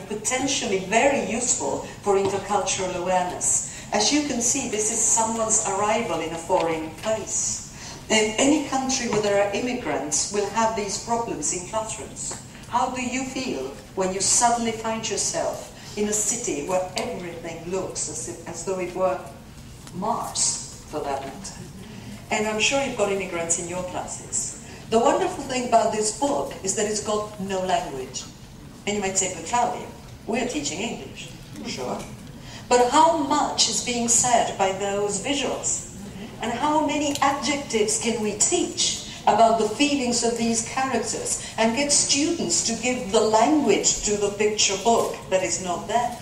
Potentially very useful for intercultural awareness. As you can see, this is someone's arrival in a foreign place. And any country where there are immigrants will have these problems in classrooms. How do you feel when you suddenly find yourself in a city where everything looks as though it were Mars, for that matter? And I'm sure you've got immigrants in your classes. The wonderful thing about this book is that it's got no language. And you might say, but Claudia, we're teaching English. Sure. But how much is being said by those visuals? And how many adjectives can we teach about the feelings of these characters and get students to give the language to the picture book that is not there?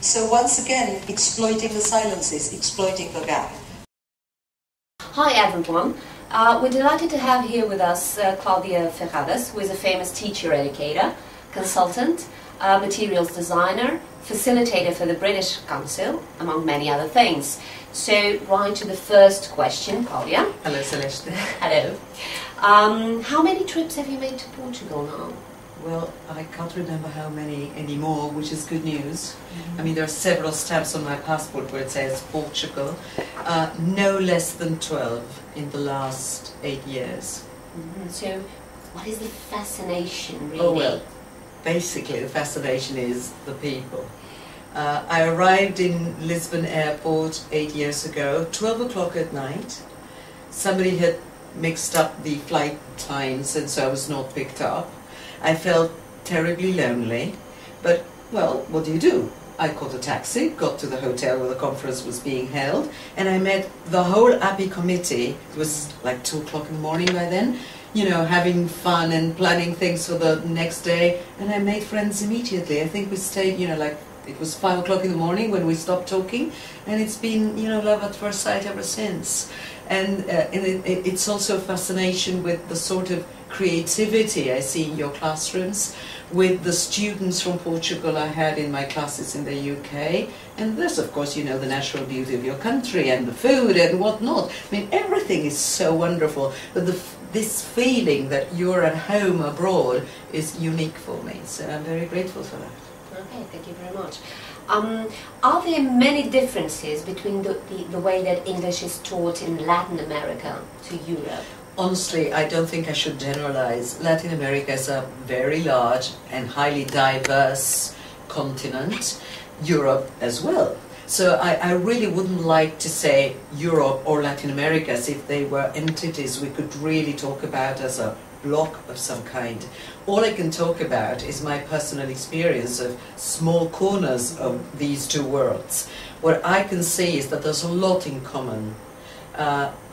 So once again, exploiting the silences, exploiting the gap. Hi everyone. We're delighted to have here with us Claudia Ferradas, who is a famous teacher educator, consultant, materials designer, facilitator for the British Council, among many other things. So, right to the first question, Claudia. Hello, Celeste. Hello. How many trips have you made to Portugal now? Well, I can't remember how many anymore, which is good news. I mean, there are several stamps on my passport where it says Portugal. No less than 12 in the last 8 years. So, what is the fascination, really? Oh, well, basically the fascination is the people. I arrived in Lisbon airport 8 years ago, 12 o'clock at night. Somebody had mixed up the flight times and so I was not picked up. I felt terribly lonely, but, well, what do? I caught a taxi, got to the hotel where the conference was being held, and I met the whole APPI committee. It was like 2 o'clock in the morning by then, you know, having fun and planning things for the next day, and I made friends immediately. I think we stayed, you know, like, it was 5 o'clock in the morning when we stopped talking, and it's been, you know, love at first sight ever since. And it's also a fascination with the sort of creativity I see in your classrooms, with the students from Portugal I had in my classes in the UK, and there's of course, you know, the natural beauty of your country and the food and whatnot. I mean, everything is so wonderful, but this feeling that you're at home abroad is unique for me, so I'm very grateful for that. Okay, thank you very much. Are there many differences between the way that English is taught in Latin America to Europe? Honestly, I don't think I should generalize. Latin America is a very large and highly diverse continent, Europe as well. So I really wouldn't like to say Europe or Latin America as if they were entities we could really talk about as a block of some kind. All I can talk about is my personal experience of small corners of these two worlds. What I can see is that there's a lot in common,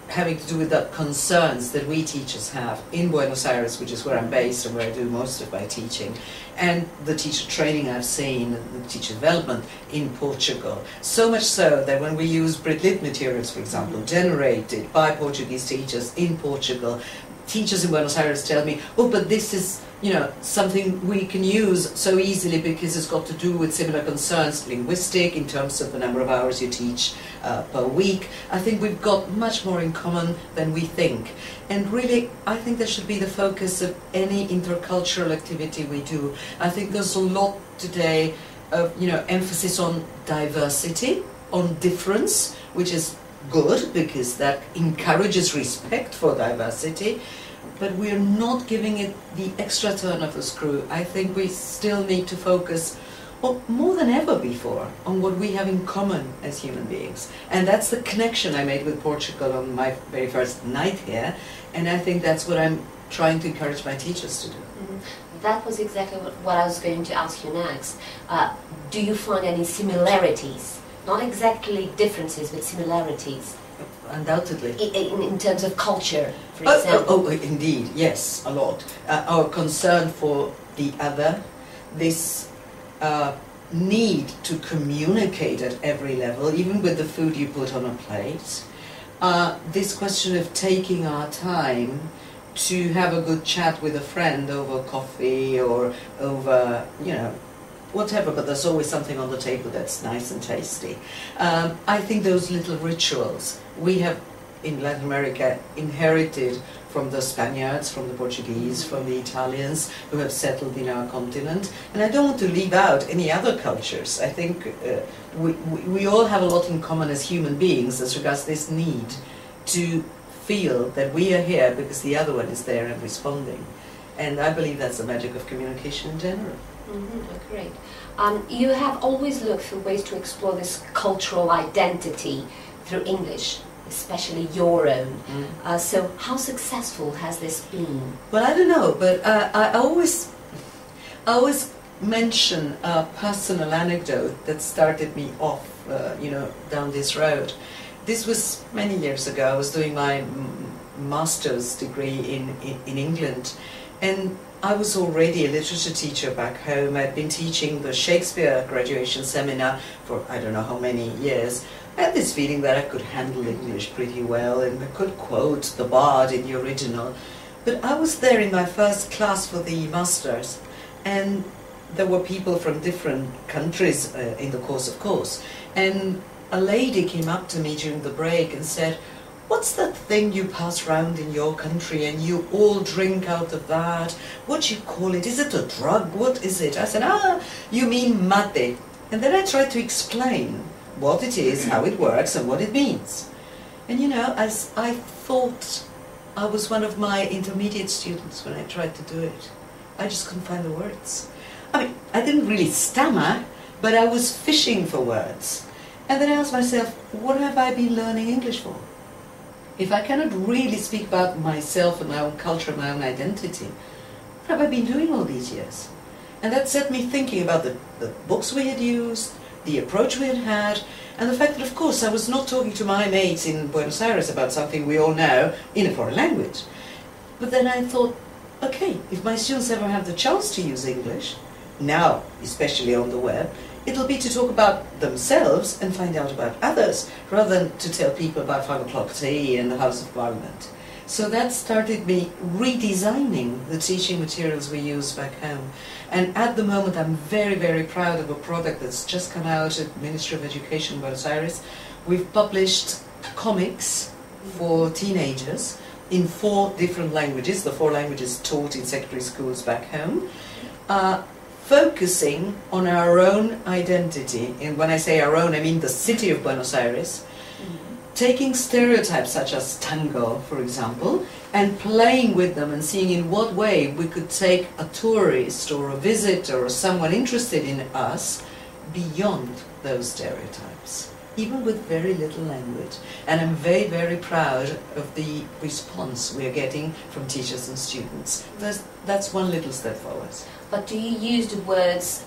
having to do with the concerns that we teachers have in Buenos Aires, which is where I'm based and where I do most of my teaching, and the teacher training I've seen, the teacher development in Portugal. So much so that when we use Brit-Lit materials, for example, generated by Portuguese teachers in Portugal, teachers in Buenos Aires tell me, oh, but this is, you know, something we can use so easily because it's got to do with similar concerns, linguistic, in terms of the number of hours you teach per week. I think we've got much more in common than we think. And really, I think that should be the focus of any intercultural activity we do. I think there's a lot today of, you know, emphasis on diversity, on difference, which is good because that encourages respect for diversity, but we're not giving it the extra turn of the screw. I think we still need to focus, well, more than ever before, on what we have in common as human beings. And that's the connection I made with Portugal on my very first night here, and I think that's what I'm trying to encourage my teachers to do. That was exactly what I was going to ask you next. Do you find any similarities? Not exactly differences, but similarities. Undoubtedly. In terms of culture, for example. Oh, indeed, yes, a lot. Our concern for the other, this need to communicate at every level, even with the food you put on a plate. This question of taking our time to have a good chat with a friend over coffee or over, you know, whatever, but there's always something on the table that's nice and tasty. I think those little rituals we have in Latin America inherited from the Spaniards, from the Portuguese, from the Italians who have settled in our continent. And I don't want to leave out any other cultures. I think we all have a lot in common as human beings as regards this need to feel that we are here because the other one is there and responding. And I believe that's the magic of communication in general. Great. You have always looked for ways to explore this cultural identity through English, especially your own. So how successful has this been? Well, I don't know, but I always mention a personal anecdote that started me off, you know, down this road. This was many years ago. I was doing my master's degree in England, and I was already a literature teacher back home. I'd been teaching the Shakespeare graduation seminar for I don't know how many years. I had this feeling that I could handle English pretty well and I could quote the Bard in the original. But I was there in my first class for the masters, and there were people from different countries in the course, of course. And a lady came up to me during the break and said, "What's that thing you pass round in your country and you all drink out of that? What do you call it? Is it a drug? What is it?" I said, "You mean mate." And then I tried to explain what it is, how it works, and what it means. And you know, as I thought I was one of my intermediate students when I tried to do it. I just couldn't find the words. I mean, I didn't really stammer, but I was fishing for words. And then I asked myself, what have I been learning English for? If I cannot really speak about myself and my own culture and my own identity, what have I been doing all these years? And that set me thinking about the books we had used, the approach we had had, and the fact that, of course, I was not talking to my mates in Buenos Aires about something we all know in a foreign language. But then I thought, okay, if my students ever have the chance to use English, now, especially on the web, it'll be to talk about themselves and find out about others, rather than to tell people about 5 o'clock tea in the House of Parliament. So that started me redesigning the teaching materials we use back home. And at the moment I'm very, very proud of a product that's just come out at Ministry of Education in Buenos Aires. We've published comics for teenagers in 4 different languages, the 4 languages taught in secondary schools back home, focusing on our own identity. And when I say our own, I mean the city of Buenos Aires, taking stereotypes such as tango, for example, and playing with them and seeing in what way we could take a tourist or a visitor or someone interested in us beyond those stereotypes, even with very little language. And I'm very, very proud of the response we're getting from teachers and students. That's one little step forward. But do you use the words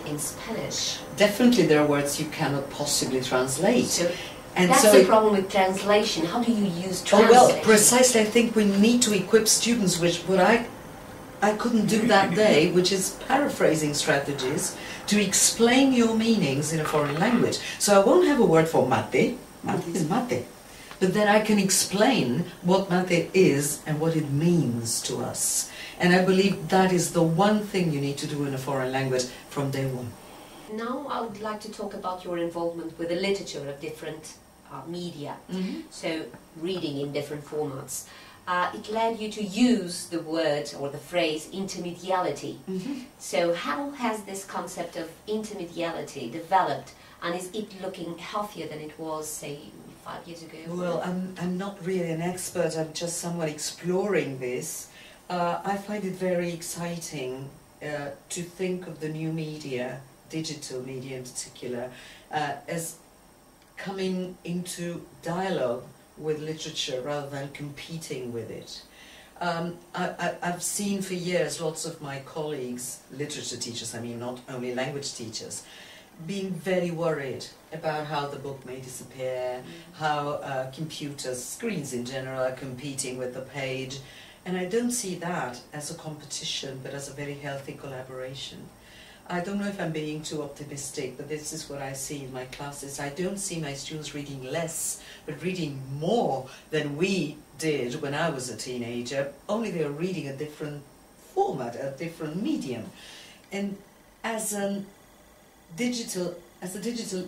in Spanish? Definitely there are words you cannot possibly translate. So and that's so the problem with translation. How do you use translation? Oh, well, precisely. I think we need to equip students, which what I couldn't do that day, which is paraphrasing strategies, to explain your meanings in a foreign language. So I won't have a word for mate. Mate is mate. But then I can explain what mate is and what it means to us. And I believe that is the one thing you need to do in a foreign language from day one. Now I would like to talk about your involvement with the literature of different media, so reading in different formats. It led you to use the word or the phrase intermediality. So how has this concept of intermediality developed, and is it looking healthier than it was, say, 5 years ago? Well, I'm not really an expert, I'm just somewhat exploring this. I find it very exciting to think of the new media, digital media in particular, as coming into dialogue with literature rather than competing with it. I've seen for years lots of my colleagues, literature teachers, I mean not only language teachers, being very worried about how the book may disappear, how computers, screens in general, are competing with the page. And I don't see that as a competition, but as a very healthy collaboration. I don't know if I'm being too optimistic, but this is what I see in my classes. I don't see my students reading less, but reading more than we did when I was a teenager, only they were reading a different format, a different medium. And as a digital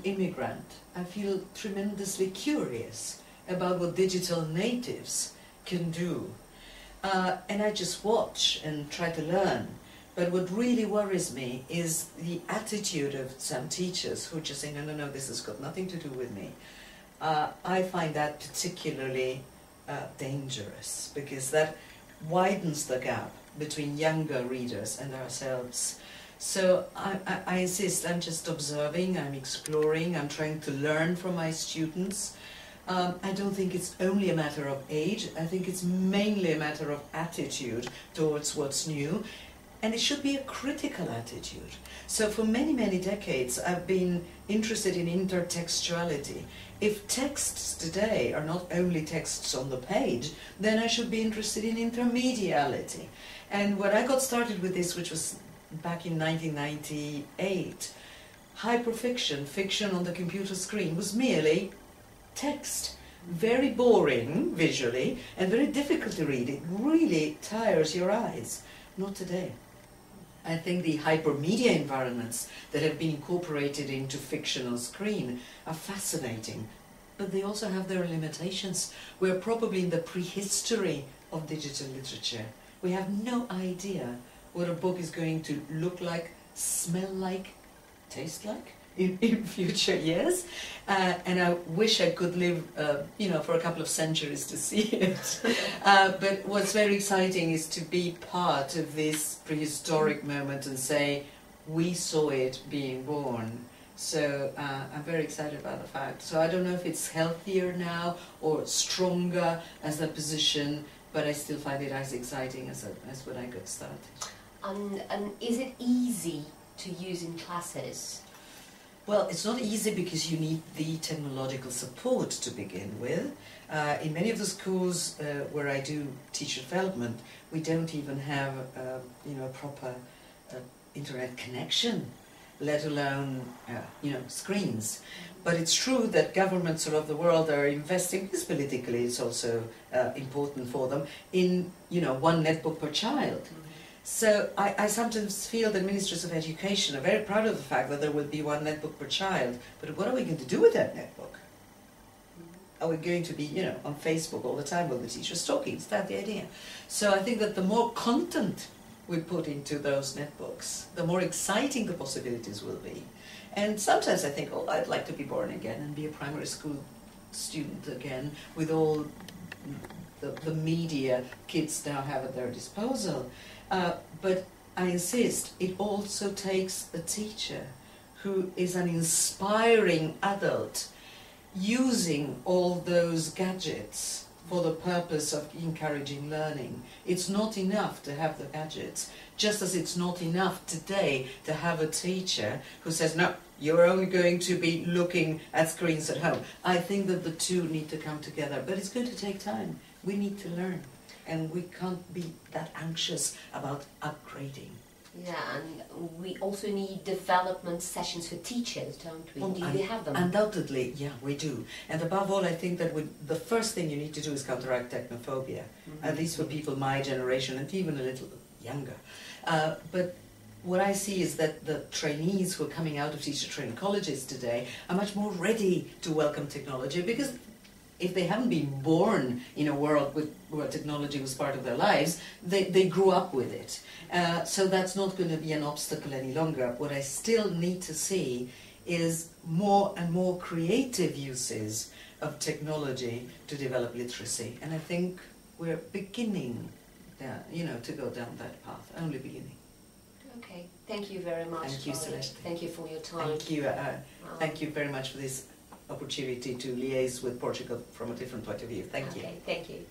immigrant, I feel tremendously curious about what digital natives can do. And I just watch and try to learn. But what really worries me is the attitude of some teachers who just say, no, this has got nothing to do with me. I find that particularly dangerous, because that widens the gap between younger readers and ourselves. So I insist, I'm just observing, I'm exploring, I'm trying to learn from my students. I don't think it's only a matter of age, I think it's mainly a matter of attitude towards what's new. And it should be a critical attitude. So for many, many decades, I've been interested in intertextuality. If texts today are not only texts on the page, then I should be interested in intermediality. And when I got started with this, which was back in 1998, hyperfiction, fiction on the computer screen, was merely text. Very boring visually and very difficult to read. It really tires your eyes. Not today. I think the hypermedia environments that have been incorporated into fictional screen are fascinating, but they also have their limitations. We're probably in the prehistory of digital literature. We have no idea what a book is going to look like, smell like, taste like in future years, and I wish I could live, for a couple of centuries to see it. But what's very exciting is to be part of this prehistoric moment and say, we saw it being born. So I'm very excited about the fact. So I don't know if it's healthier now or stronger as a position, but I still find it as exciting as when I got started. And is it easy to use in classes? Well, it's not easy because you need the technological support to begin with. In many of the schools where I do teacher development, we don't even have a proper internet connection, let alone screens. But it's true that governments all over the world are investing, because politically it's also important for them, in one netbook per child. So I sometimes feel that ministers of education are very proud of the fact that there will be one netbook per child, but what are we going to do with that netbook? Are we going to be, on Facebook all the time while the teacher's talking? Is that the idea? So I think that the more content we put into those netbooks, the more exciting the possibilities will be. And sometimes I think, I'd like to be born again and be a primary school student again with all the media kids now have at their disposal. But I insist, it also takes a teacher who is an inspiring adult using all those gadgets for the purpose of encouraging learning. It's not enough to have the gadgets, just as it's not enough today to have a teacher who says, no, you're only going to be looking at screens at home. I think that the two need to come together, but it's going to take time. We need to learn, and we can't be that anxious about upgrading. Yeah, and we also need development sessions for teachers, don't we? Do you have them? Undoubtedly, yeah, we do. And above all, I think that the first thing you need to do is counteract technophobia, at least for people my generation and even a little younger. But what I see is that the trainees who are coming out of teacher training colleges today are much more ready to welcome technology, because if they haven't been born in a world where technology was part of their lives, they grew up with it. So that's not going to be an obstacle any longer. What I still need to see is more and more creative uses of technology to develop literacy. And I think we're beginning to go down that path, only beginning. Okay, thank you very much. Thank you, Celeste. Thank you for your time. Thank you. Thank you very much for this opportunity to liaise with Portugal from a different point of view. Thank you. Okay, thank you.